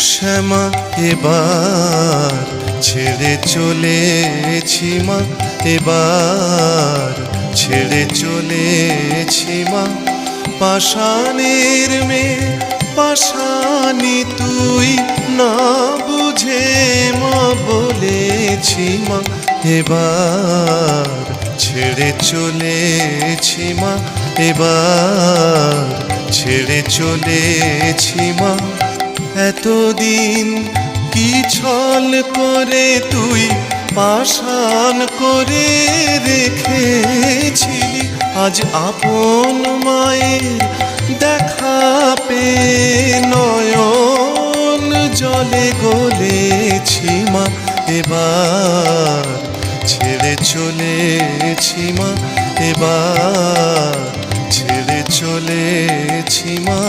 শ্যামা এবার ছেড়ে চলেছি মা, এবার ছেড়ে চলেছি মা। পাষাণের মেয়ে পাষাণী তুই, না বুঝে মা বলেছি মা, এবার ছেড়ে চলেছি মা, এবার ছেড়ে চলেছি মা। এতদিন কি ছল করে তুই পাষাণ করে রেখেছিলি, আজ আপন মায়ের দেখা পেয়ে নয়ন জলে গলেছি মা, এবার ছেড়ে চলেছি মা, এবার ছেড়ে চলেছি মা।